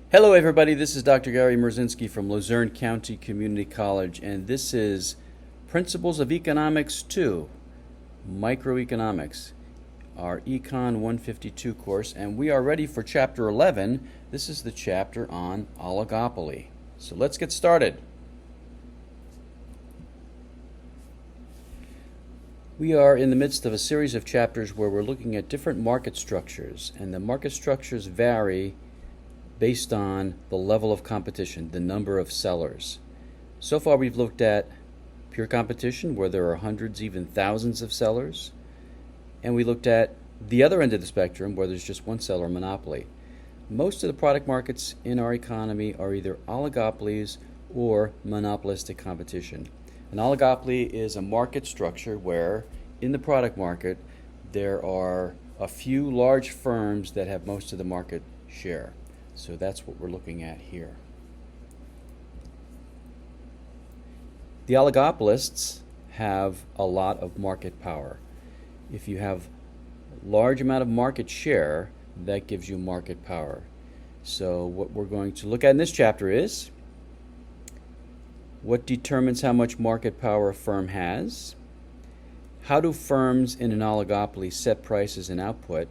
Hello everybody, this is Dr. Gary Merzinski from Luzerne County Community College, and this is Principles of Economics 2, Microeconomics, our Econ 152 course, and we are ready for Chapter 11. This is the chapter on oligopoly. So let's get started. We are in the midst of a series of chapters where we're looking at different market structures, and the market structures vary based on the level of competition, the number of sellers. So far we've looked at pure competition, where there are hundreds, even thousands of sellers, and we looked at the other end of the spectrum, where there's just one seller, monopoly. Most of the product markets in our economy are either oligopolies or monopolistic competition. An oligopoly is a market structure where, in the product market, there are a few large firms that have most of the market share. So that's what we're looking at here. The oligopolists have a lot of market power. If you have a large amount of market share, that gives you market power. So what we're going to look at in this chapter is what determines how much market power a firm has, how do firms in an oligopoly set prices and output,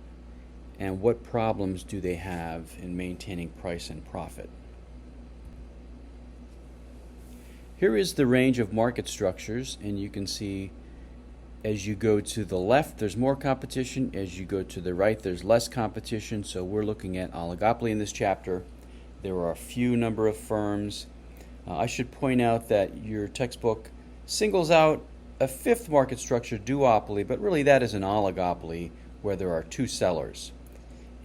and what problems do they have in maintaining price and profit. Here is the range of market structures, and you can see as you go to the left there's more competition, as you go to the right there's less competition. So we're looking at oligopoly in this chapter. There are a few number of firms. I should point out that your textbook singles out a fifth market structure, duopoly, but really that is an oligopoly where there are two sellers.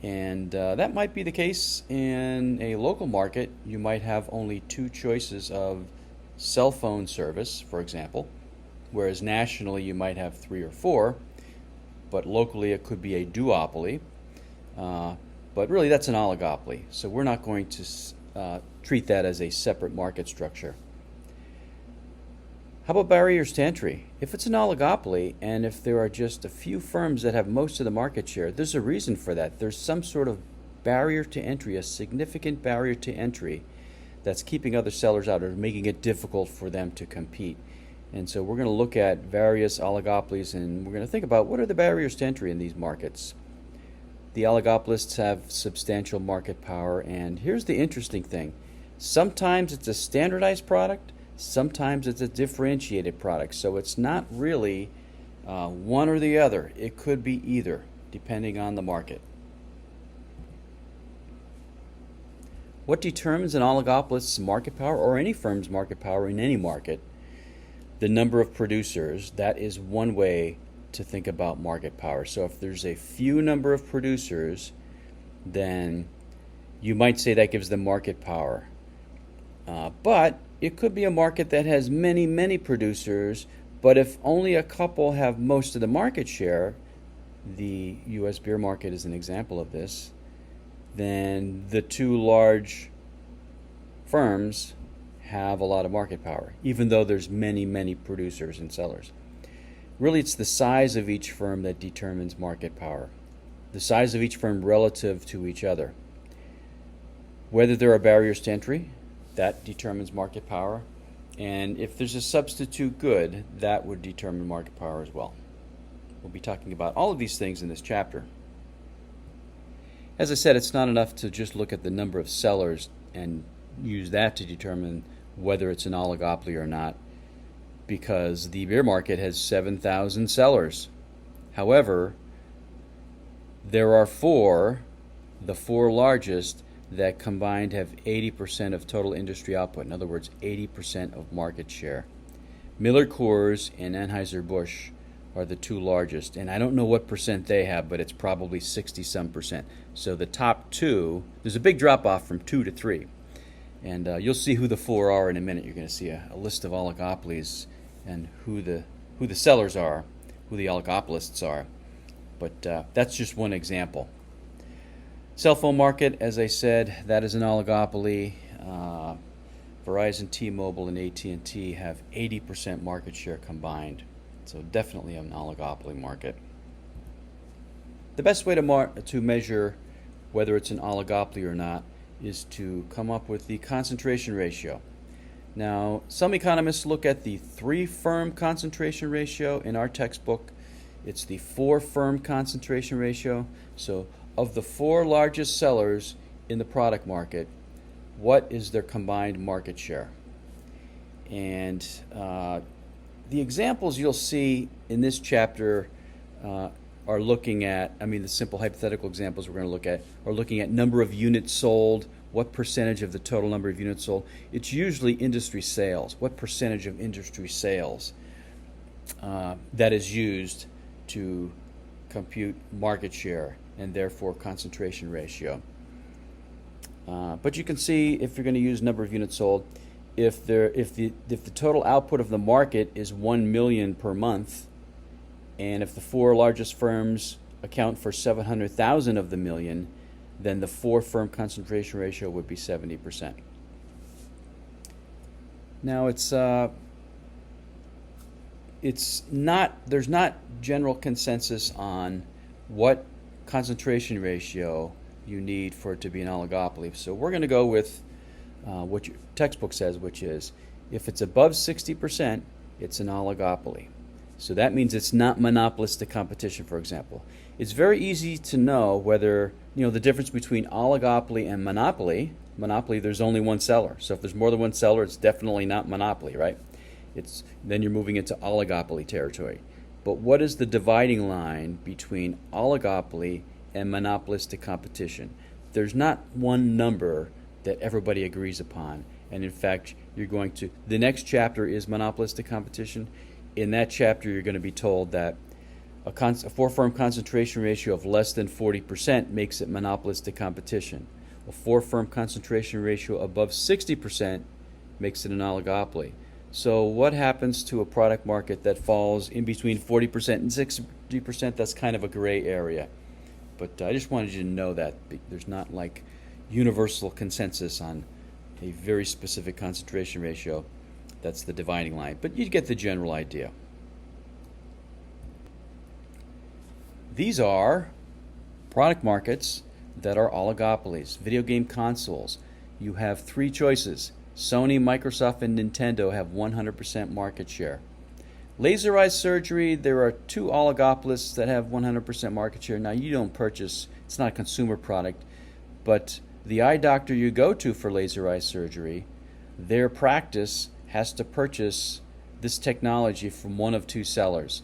And that might be the case in a local market. You might have only two choices of cell phone service, for example, whereas nationally you might have three or four, but locally it could be a duopoly. But really that's an oligopoly, so we're not going to treat that as a separate market structure. How about barriers to entry? If it's an oligopoly and if there are just a few firms that have most of the market share, there's a reason for that. There's some sort of barrier to entry, a significant barrier to entry that's keeping other sellers out or making it difficult for them to compete. And so we're going to look at various oligopolies and we're going to think about what are the barriers to entry in these markets. The oligopolists have substantial market power, and here's the interesting thing. Sometimes it's a standardized product, sometimes it's a differentiated product, so it's not really one or the other. It could be either, depending on the market. What determines an oligopolist's market power, or any firm's market power in any market? The number of producers. That is one way to think about market power. So if there's a few number of producers, then you might say that gives them market power. But it could be a market that has many, many producers, but if only a couple have most of the market share, the U.S. beer market is an example of this, then the two large firms have a lot of market power, even though there's many, many producers and sellers. Really, it's the size of each firm that determines market power, the size of each firm relative to each other. Whether there are barriers to entry, that determines market power, and if there's a substitute good, that would determine market power as well. We'll be talking about all of these things in this chapter. As I said, it's not enough to just look at the number of sellers and use that to determine whether it's an oligopoly or not, because the beer market has 7,000 sellers. However, there are the four largest, that combined have 80% of total industry output. In other words, 80% of market share. Miller Coors and Anheuser-Busch are the two largest, and I don't know what percent they have, but it's probably 60-some%. So the top two, there's a big drop-off from 2 to 3. And you'll see who the four are in a minute. You're going to see a list of oligopolies and who the sellers are, who the oligopolists are. But that's just one example. Cell phone market, as I said, that is an oligopoly. Verizon, T-Mobile, and AT&T have 80% market share combined. So definitely an oligopoly market. The best way to measure whether it's an oligopoly or not is to come up with the concentration ratio. Now, some economists look at the 3-firm concentration ratio. In our textbook, it's the 4-firm concentration ratio. So, of the 4 largest sellers in the product market, what is their combined market share? And the examples you'll see in this chapter are looking at, the simple hypothetical examples we're going to look at are looking at number of units sold, what percentage of the total number of units sold. It's usually industry sales. What percentage of industry sales that is used to compute market share and therefore concentration ratio. But you can see, if you're going to use number of units sold, if the total output of the market is 1 million per month, and if the 4 largest firms account for 700,000 of the million, then the 4-firm concentration ratio would be 70%. Now there's not general consensus on what concentration ratio you need for it to be an oligopoly. So we're going to go with what your textbook says, which is if it's above 60%, it's an oligopoly. So that means it's not monopolistic competition, for example. It's very easy to know whether, the difference between oligopoly and monopoly. Monopoly, there's only one seller. So if there's more than one seller, it's definitely not monopoly, right? Then you're moving into oligopoly territory. But what is the dividing line between oligopoly and monopolistic competition? There's not one number that everybody agrees upon. And in fact, the next chapter is monopolistic competition. In that chapter, you're going to be told that a 4-firm concentration ratio of less than 40% makes it monopolistic competition. A 4-firm concentration ratio above 60% makes it an oligopoly. So what happens to a product market that falls in between 40% and 60%? That's kind of a gray area. But I just wanted you to know that there's not like universal consensus on a very specific concentration ratio. That's the dividing line. But you get the general idea. These are product markets that are oligopolies. Video game consoles. You have 3 choices. Sony, Microsoft, and Nintendo have 100% market share. Laser eye surgery, there are 2 oligopolists that have 100% market share. Now, you don't purchase, it's not a consumer product, but the eye doctor you go to for laser eye surgery, their practice has to purchase this technology from one of 2 sellers.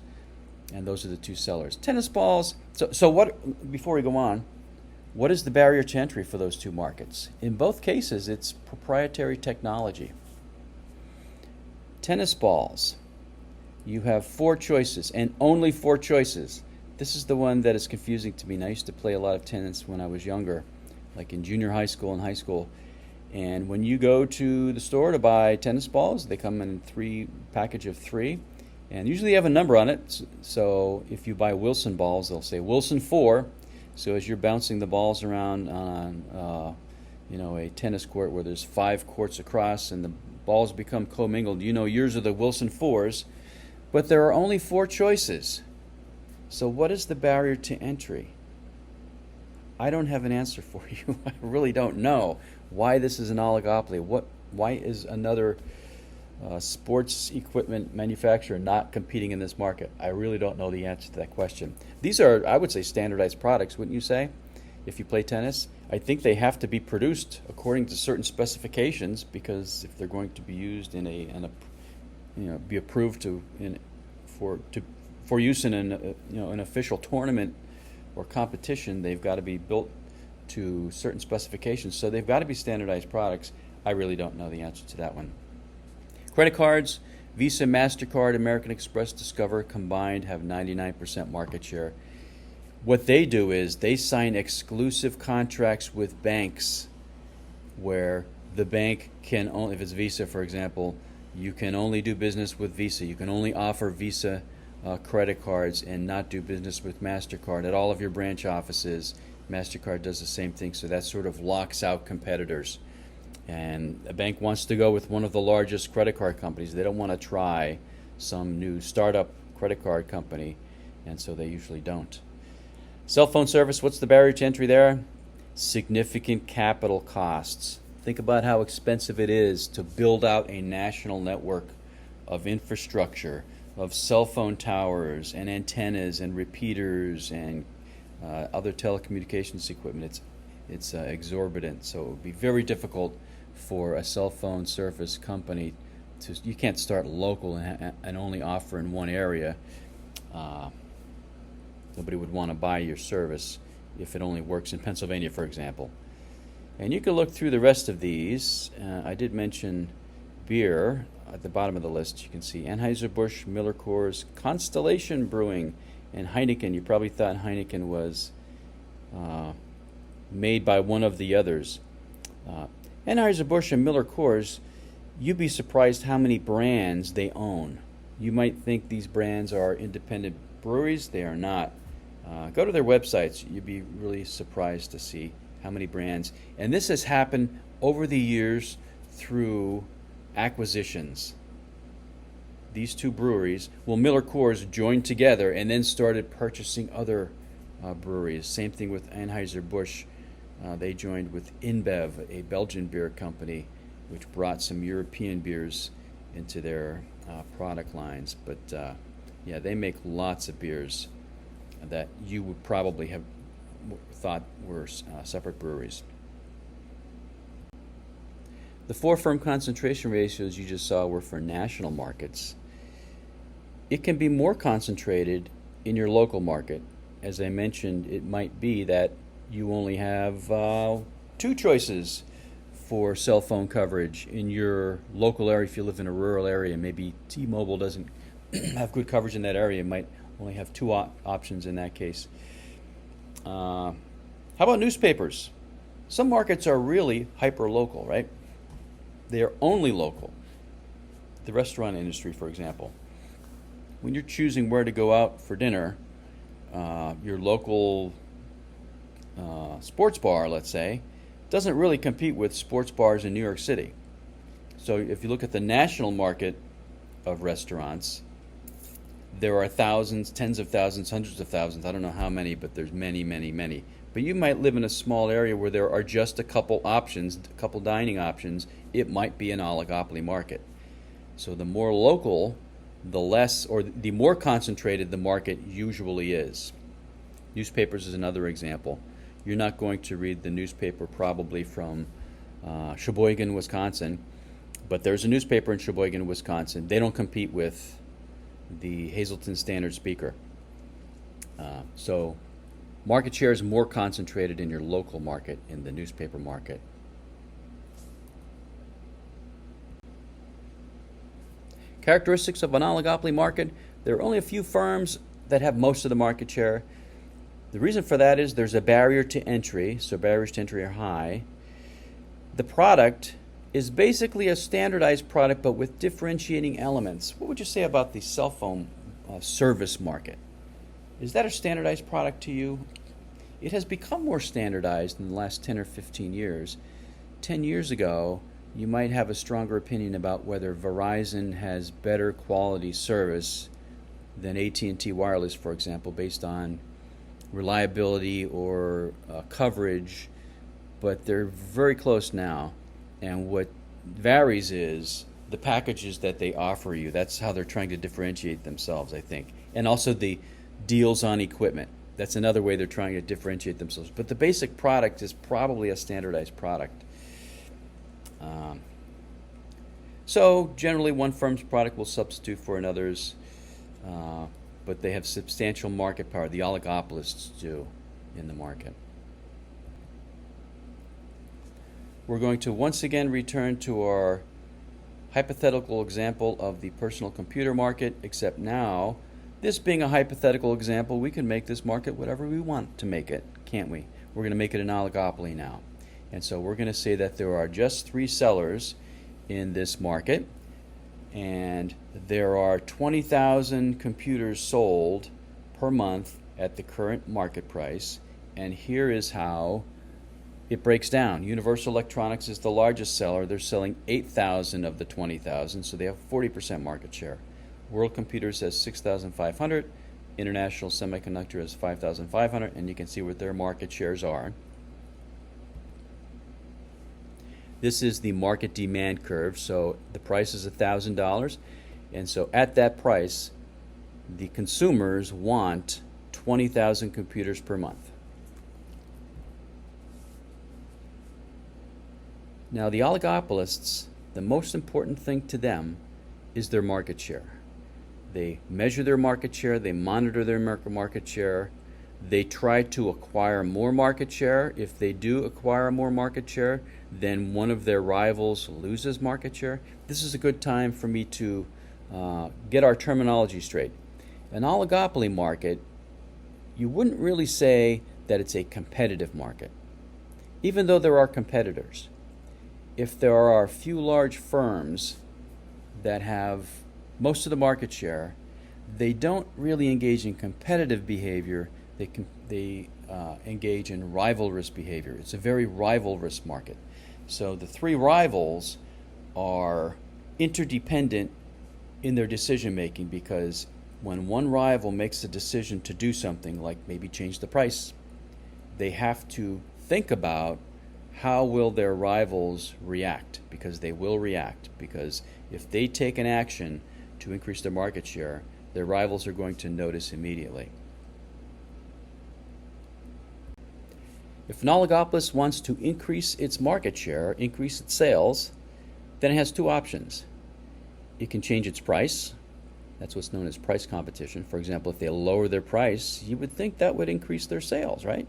And those are the 2 sellers. Tennis balls. So what, before we go on, what is the barrier to entry for those 2 markets? In both cases, it's proprietary technology. Tennis balls. You have 4 choices, and only 4 choices. This is the one that is confusing to me. And I used to play a lot of tennis when I was younger, like in junior high school and high school. And when you go to the store to buy tennis balls, they come in a package of 3. And usually you have a number on it. So if you buy Wilson balls, they'll say Wilson 4. So as you're bouncing the balls around on a tennis court where there's 5 courts across and the balls become commingled, yours are the Wilson 4s. But there are only 4 choices. So what is the barrier to entry? I don't have an answer for you. I really don't know why this is an oligopoly. Why is another sports equipment manufacturer not competing in this market? I really don't know the answer to that question. These are, I would say, standardized products, wouldn't you say? If you play tennis, I think they have to be produced according to certain specifications, because if they're going to be used be approved for use in an official tournament or competition, they've got to be built to certain specifications. So they've got to be standardized products. I really don't know the answer to that one. Credit cards, Visa, MasterCard, American Express, Discover combined have 99% market share. What they do is they sign exclusive contracts with banks where the bank can only, if it's Visa, for example, you can only do business with Visa. You can only offer Visa credit cards and not do business with MasterCard at all of your branch offices. MasterCard does the same thing, so that sort of locks out competitors. And a bank wants to go with one of the largest credit card companies. They don't want to try some new startup credit card company, and so they usually don't. Cell phone service, what's the barrier to entry there? significant capital costs. Think about how expensive it is to build out a national network of infrastructure, of cell phone towers and antennas and repeaters and other telecommunications equipment. It's exorbitant, so it would be very difficult for a cell phone service company to. You can't start local and only offer in one area. Nobody would want to buy your service if it only works in Pennsylvania, for example. And you can look through the rest of these. I did mention beer at the bottom of the list. You can see Anheuser-Busch, Miller Coors, Constellation Brewing, and Heineken. You probably thought Heineken was made by one of the others. Anheuser-Busch and Miller Coors, you'd be surprised how many brands they own. You might think these brands are independent breweries. They are not. Go to their websites. You'd be really surprised to see how many brands. And this has happened over the years through acquisitions. These two breweries, Miller Coors joined together and then started purchasing other breweries. Same thing with Anheuser-Busch. They joined with InBev, a Belgian beer company, which brought some European beers into their product lines. But yeah, they make lots of beers that you would probably have thought were separate breweries. The 4 firm concentration ratios you just saw were for national markets. It can be more concentrated in your local market. As I mentioned, it might be that you only have 2 choices for cell phone coverage in your local area. If you live in a rural area, maybe T-Mobile doesn't have good coverage in that area. It might only have 2 options in that case. How about newspapers? Some markets are really hyper-local, right? They are only local. The restaurant industry, for example. When you're choosing where to go out for dinner, your local sports bar, let's say, doesn't really compete with sports bars in New York City. So if you look at the national market of restaurants, there are thousands, tens of thousands, hundreds of thousands. I don't know how many, but there's many, many, many. But you might live in a small area where there are just a couple options, a couple dining options. It might be an oligopoly market. So the more local, the less, or the more concentrated the market usually is. Newspapers is another example. You're not going to read the newspaper probably from Sheboygan, Wisconsin, but there's a newspaper in Sheboygan, Wisconsin. They don't compete with the Hazleton Standard Speaker. So market share is more concentrated in your local market, in the newspaper market. Characteristics of an oligopoly market: there are only a few firms that have most of the market share. The reason for that is there's a barrier to entry, so barriers to entry are high. The product is basically a standardized product but with differentiating elements. What would you say about the cell phone service market? Is that a standardized product to you? It has become more standardized in the last 10 or 15 years. 10 years ago, you might have a stronger opinion about whether Verizon has better quality service than AT&T Wireless, for example, based on reliability or coverage, but they're very close now. And what varies is the packages that they offer you. That's how they're trying to differentiate themselves, I think. And also the deals on equipment. That's another way they're trying to differentiate themselves. But the basic product is probably a standardized product. So generally one firm's product will substitute for another's, but they have substantial market power. The oligopolists do in the market. We're going to once again return to our hypothetical example of the personal computer market, except now, this being a hypothetical example, we can make this market whatever we want to make it, can't we? We're going to make it an oligopoly now. And so we're going to say that there are just 3 sellers in this market, and there are 20,000 computers sold per month at the current market price. And here is how it breaks down. Universal Electronics is the largest seller. They're selling 8,000 of the 20,000, so they have 40% market share. World Computers has 6,500. International Semiconductor has 5,500, and you can see what their market shares are. This is the market demand curve. So the price is $1,000, and so at that price, the consumers want 20,000 computers per month. Now, the oligopolists, the most important thing to them is their market share. They measure their market share, they monitor their market share, they try to acquire more market share. If they do acquire more market share, then one of their rivals loses market share. This is a good time for me to get our terminology straight. An oligopoly market, you wouldn't really say that it's a competitive market, even though there are competitors. If there are a few large firms that have most of the market share, they don't really engage in competitive behavior. They engage in rivalrous behavior. It's a very rivalrous market. So the three rivals are interdependent in their decision making, because when one rival makes a decision to do something, like maybe change the price, they have to think about how will their rivals react, because they will react. Because if they take an action to increase their market share, their rivals are going to notice immediately. If an oligopolist wants to increase its market share, increase its sales, then it has two options. It can change its price. That's what's known as price competition. For example, if they lower their price, you would think that would increase their sales, right?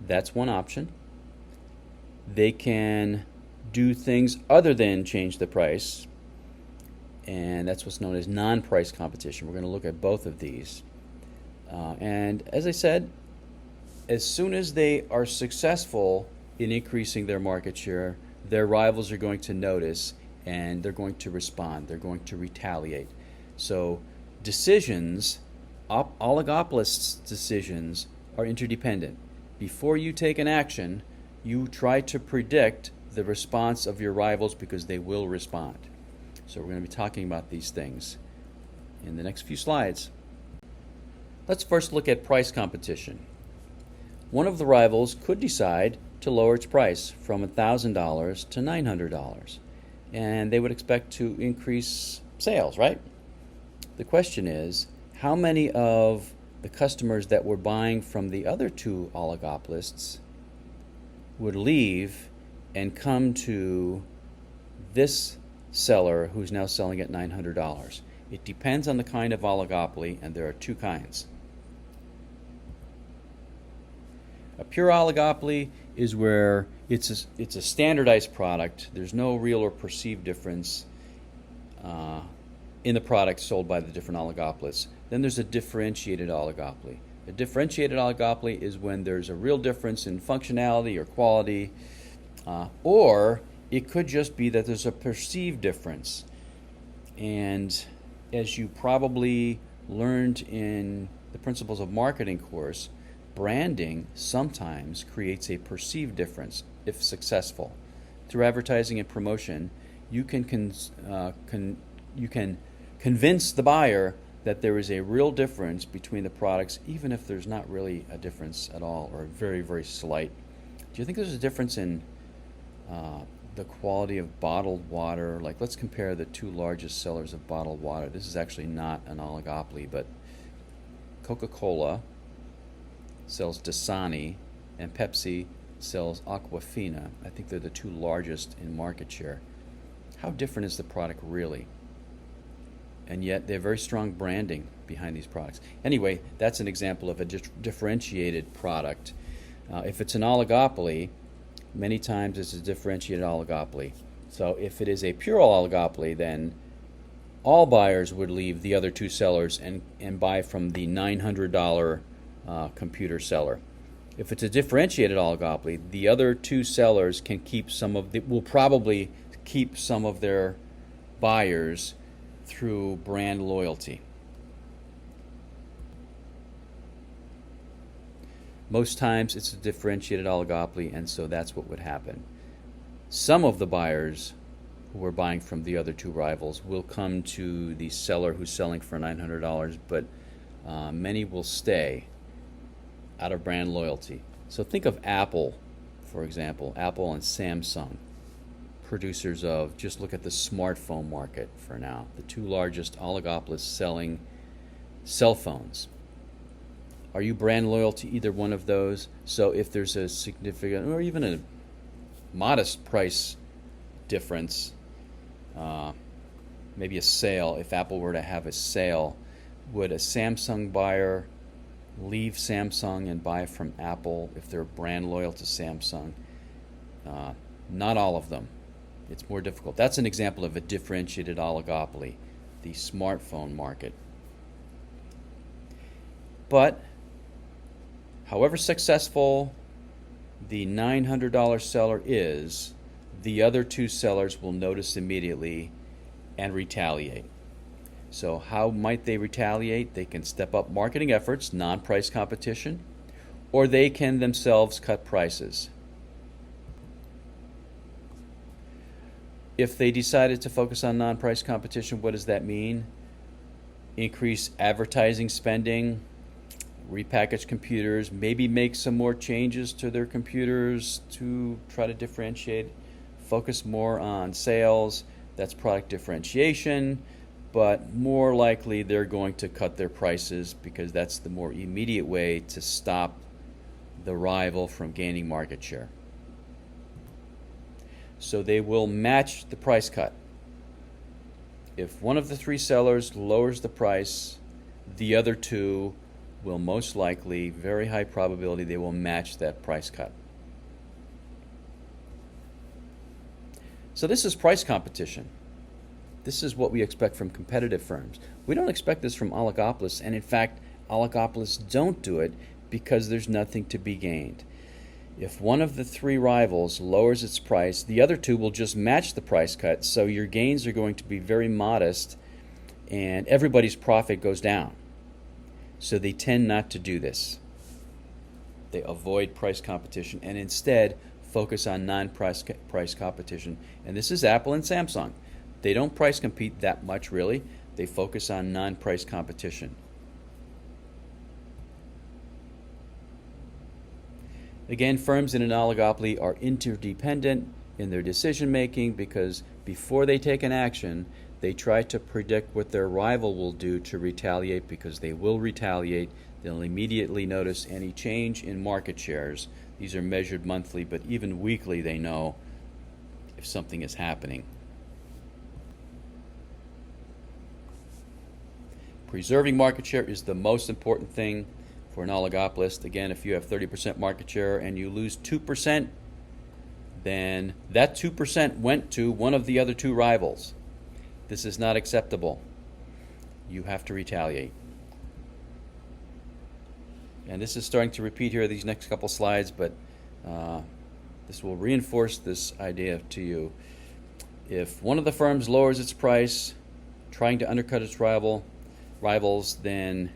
That's one option. They can do things other than change the price, and that's what's known as non-price competition. We're going to look at both of these. And as I said, as soon as they are successful in increasing their market share, their rivals are going to notice, and they're going to respond. They're going to retaliate. So decisions, oligopolists' decisions, are interdependent. Before you take an action, you try to predict the response of your rivals, because they will respond. So we're going to be talking about these things in the next few slides. Let's first look at price competition. One of the rivals could decide to lower its price from $1,000 to $900, and they would expect to increase sales, right? The question is, how many of the customers that were buying from the other two oligopolists would leave and come to this seller who's now selling at $900? It depends on the kind of oligopoly, and there are two kinds. A pure oligopoly is where it's a standardized product. There's no real or perceived difference in the products sold by the different oligopolists. Then there's a differentiated oligopoly. A differentiated oligopoly is when there's a real difference in functionality or quality, or it could just be that there's a perceived difference. And as you probably learned in the Principles of Marketing course, branding sometimes creates a perceived difference if successful. Through advertising and promotion, you can convince the buyer that there is a real difference between the products, even if there's not really a difference at all, or very, very slight. Do you think there's a difference in the quality of bottled water? Like, let's compare the two largest sellers of bottled water. This is actually not an oligopoly, but Coca-Cola sells Dasani, and Pepsi sells Aquafina. I think they're the two largest in market share. How different is the product really? And yet they have very strong branding behind these products. Anyway, that's an example of a differentiated product. If it's an oligopoly, many times it's a differentiated oligopoly. So if it is a pure oligopoly, then all buyers would leave the other two sellers and buy from the $900 computer seller. If it's a differentiated oligopoly, the other two sellers can keep will probably keep some of their buyers through brand loyalty. Most times it's a differentiated oligopoly, and so that's what would happen. Some of the buyers who are buying from the other two rivals will come to the seller who's selling for $900, but many will stay out of brand loyalty. So think of Apple, for example, Apple and Samsung. producers of, just look at the smartphone market for now, the two largest oligopolists selling cell phones. Are you brand loyal to either one of those? So if there's a significant or even a modest price difference, maybe a sale, if Apple were to have a sale, would a Samsung buyer leave Samsung and buy from Apple if they're brand loyal to Samsung? Not all of them. It's more difficult. That's an example of a differentiated oligopoly, the smartphone market. But however successful the $900 seller is, the other two sellers will notice immediately and retaliate. So how might they retaliate? They can step up marketing efforts, non-price competition, or they can themselves cut prices. If they decided to focus on non-price competition, what does that mean? Increase advertising spending, repackage computers, maybe make some more changes to their computers to try to differentiate, focus more on sales, that's product differentiation, but more likely they're going to cut their prices because that's the more immediate way to stop the rival from gaining market share. So they will match the price cut. If one of the three sellers lowers the price, the other two will most likely, very high probability, they will match that price cut. So this is price competition. This is what we expect from competitive firms. We don't expect this from oligopolists, and in fact, oligopolists don't do it because there's nothing to be gained. If one of the three rivals lowers its price, the other two will just match the price cut, so your gains are going to be very modest and everybody's profit goes down. So they tend not to do this. They avoid price competition and instead focus on non-price competition. And this is Apple and Samsung. They don't price compete that much really. They focus on non-price competition. Again, firms in an oligopoly are interdependent in their decision making because before they take an action, they try to predict what their rival will do to retaliate, because they will retaliate. They'll immediately notice any change in market shares. These are measured monthly, but even weekly they know if something is happening. Preserving market share is the most important thing for an oligopolist. Again, if you have 30% market share and you lose 2%, then that 2% went to one of the other two rivals. This is not acceptable. You have to retaliate. And this is starting to repeat here these next couple slides, but this will reinforce this idea to you. If one of the firms lowers its price, trying to undercut its rivals, then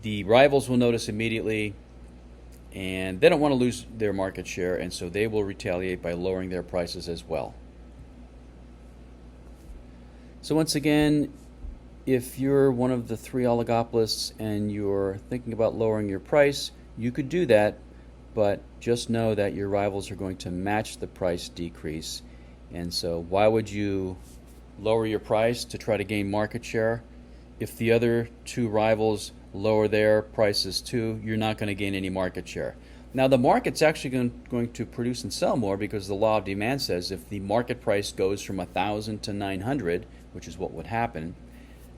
the rivals will notice immediately, and they don't want to lose their market share, and so they will retaliate by lowering their prices as well. So once again, if you're one of the three oligopolists and you're thinking about lowering your price, you could do that, but just know that your rivals are going to match the price decrease. And so why would you lower your price to try to gain market share? If the other two rivals lower their prices too, you're not going to gain any market share. Now the market's actually going to produce and sell more, because the law of demand says if the market price goes from 1,000 to 900, which is what would happen,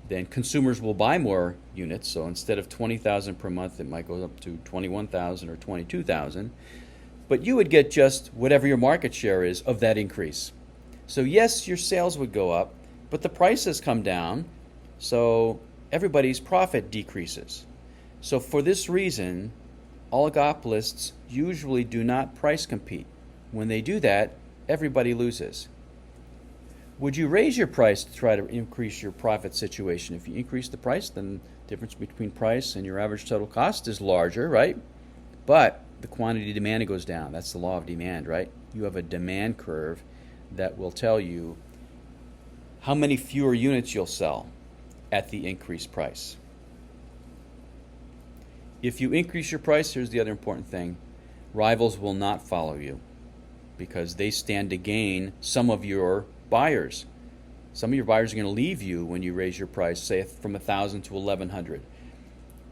then consumers will buy more units. So instead of 20,000 per month, it might go up to 21,000 or 22,000. But you would get just whatever your market share is of that increase. So yes, your sales would go up, but the prices come down, so everybody's profit decreases. So for this reason, oligopolists usually do not price compete. When they do that, everybody loses. Would you raise your price to try to increase your profit situation? If you increase the price, then the difference between price and your average total cost is larger, right? But the quantity demanded goes down. That's the law of demand, right? You have a demand curve that will tell you how many fewer units you'll sell at the increased price. If you increase your price, here's the other important thing: rivals will not follow you. because they stand to gain some of your buyers. Some of your buyers are going to leave you when you raise your price, say from 1,000 to 1,100.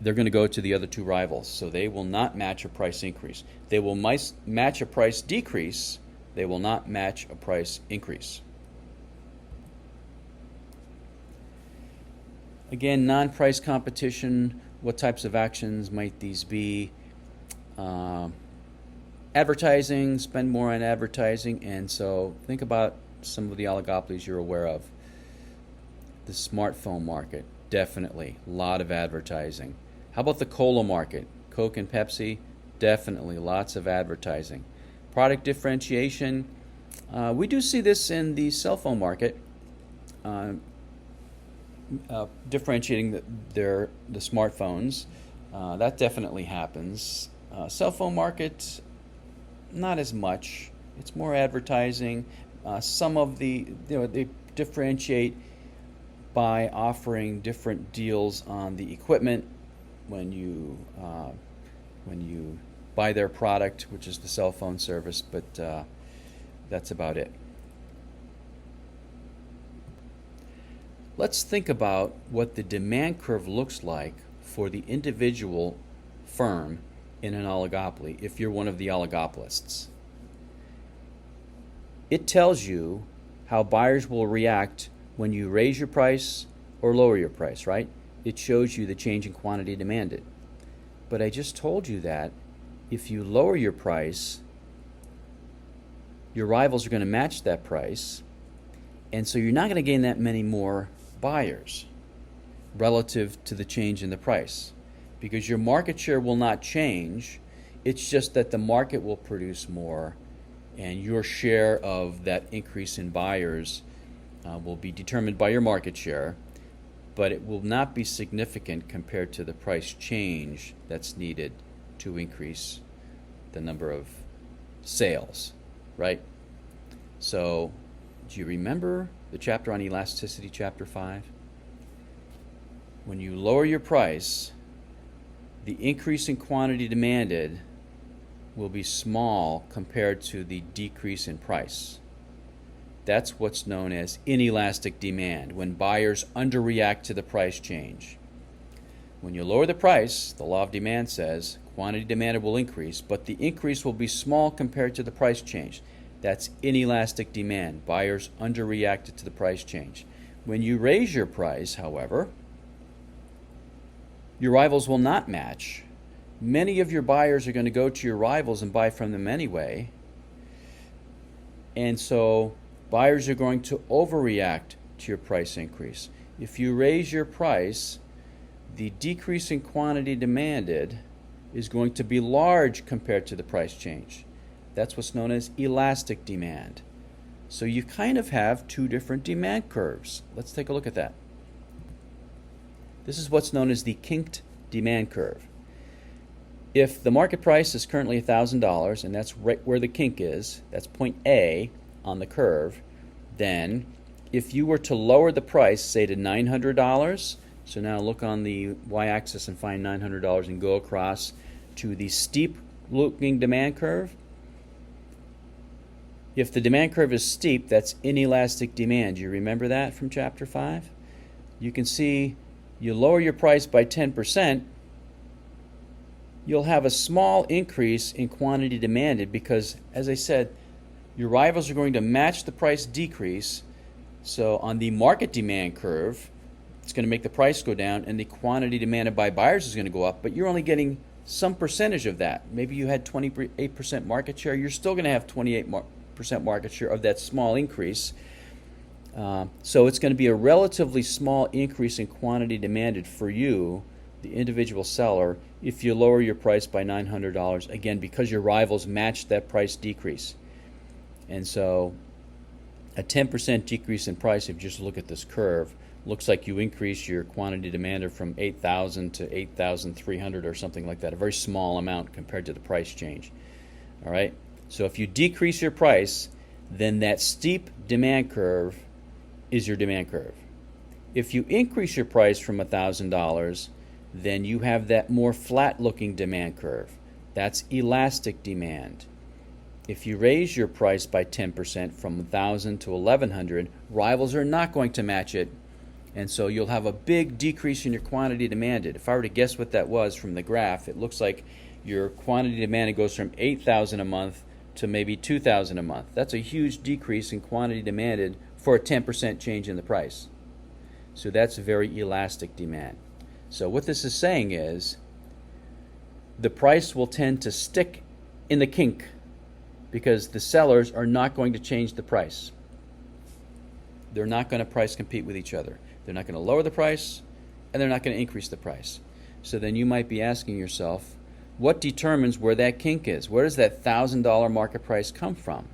They're going to go to the other two rivals, so they will not match a price increase. They will match a price decrease. They will not match a price increase. Again, non-price competition, what types of actions might these be? Advertising, spend more on advertising, and so think about some of the oligopolies you're aware of. The smartphone market, definitely, a lot of advertising. How about the cola market? Coke and Pepsi, definitely, lots of advertising. Product differentiation, we do see this in the cell phone market, differentiating the smartphones. That definitely happens. Cell phone market, not as much. It's more advertising. Some of they differentiate by offering different deals on the equipment when you buy their product, which is the cell phone service, but that's about it. Let's think about what the demand curve looks like for the individual firm in an oligopoly, if you're one of the oligopolists. It tells you how buyers will react when you raise your price or lower your price, right? It shows you the change in quantity demanded. But I just told you that if you lower your price, your rivals are going to match that price, and so you're not going to gain that many more buyers relative to the change in the price, because your market share will not change. It's just that the market will produce more, and your share of that increase in buyers will be determined by your market share, but it will not be significant compared to the price change that's needed to increase the number of sales, right? So, do you remember the chapter on elasticity, chapter 5? When you lower your price, the increase in quantity demanded will be small compared to the decrease in price. That's what's known as inelastic demand, when buyers underreact to the price change. When you lower the price, the law of demand says quantity demanded will increase, but the increase will be small compared to the price change. That's inelastic demand. Buyers underreacted to the price change. When you raise your price, however, your rivals will not match. Many of your buyers are going to go to your rivals and buy from them anyway. And so buyers are going to overreact to your price increase. If you raise your price, the decrease in quantity demanded is going to be large compared to the price change. That's what's known as elastic demand. So you kind of have two different demand curves. Let's take a look at that. This is what's known as the kinked demand curve. If the market price is currently $1,000, and that's right where the kink is, that's point A on the curve, then if you were to lower the price, say to $900, so now look on the y-axis and find $900 and go across to the steep looking demand curve. If the demand curve is steep, that's inelastic demand. You remember that from chapter 5? You can see you lower your price by 10%, you'll have a small increase in quantity demanded because, as I said, your rivals are going to match the price decrease. So on the market demand curve, it's going to make the price go down and the quantity demanded by buyers is going to go up, but you're only getting some percentage of that. Maybe you had 28% market share. You're still going to have 28% market share of that small increase. So it's going to be a relatively small increase in quantity demanded for you, the individual seller, if you lower your price by $900, again, because your rivals matched that price decrease. And so a 10% decrease in price, if you just look at this curve, looks like you increase your quantity demanded from 8,000 to 8,300 or something like that, a very small amount compared to the price change. All right? So if you decrease your price, then that steep demand curve is your demand curve. If you increase your price from $1,000, then you have that more flat-looking demand curve. That's elastic demand. If you raise your price by 10% from 1,000 to 1,100, rivals are not going to match it, and so you'll have a big decrease in your quantity demanded. If I were to guess what that was from the graph, it looks like your quantity demanded goes from 8,000 a month to maybe 2,000 a month. That's a huge decrease in quantity demanded for a 10% change in the price. So that's very elastic demand. So what this is saying is the price will tend to stick in the kink because the sellers are not going to change the price. They're not going to price compete with each other. They're not going to lower the price, and they're not going to increase the price. So then you might be asking yourself, what determines where that kink is? Where does that $1,000 market price come from?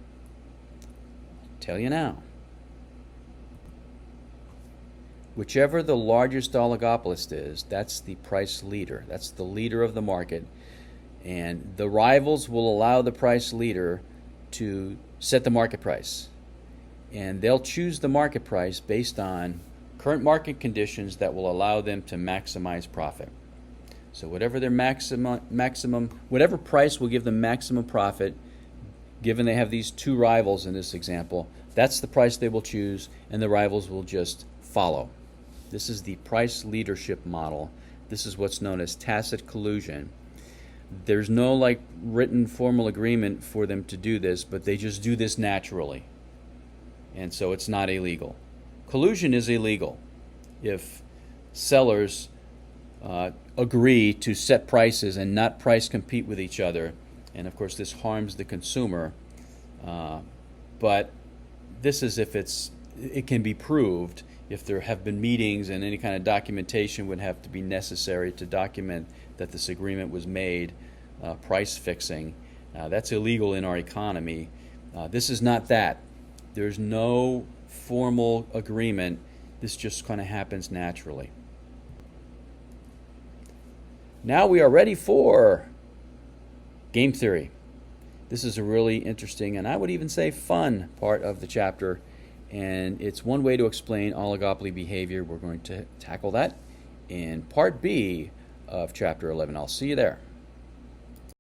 I'll tell you now. Whichever the largest oligopolist is, that's the price leader. That's the leader of the market. And the rivals will allow the price leader to set the market price. And they'll choose the market price based on current market conditions that will allow them to maximize profit. So whatever their whatever price will give them maximum profit, given they have these two rivals in this example, that's the price they will choose, and the rivals will just follow. This is the price leadership model. This is what's known as tacit collusion. There's no written formal agreement for them to do this, but they just do this naturally. And so it's not illegal. Collusion is illegal if sellers agree to set prices and not price compete with each other. And of course this harms the consumer. But this is if it can be proved. If there have been meetings and any kind of documentation would have to be necessary to document that this agreement was made, price fixing. That's illegal in our economy. This is not that. There's no formal agreement. This just kind of happens naturally. Now we are ready for game theory. This is a really interesting, and I would even say fun part of the chapter, and it's one way to explain oligopoly behavior. We're going to tackle that in part B of chapter 11. I'll see you there.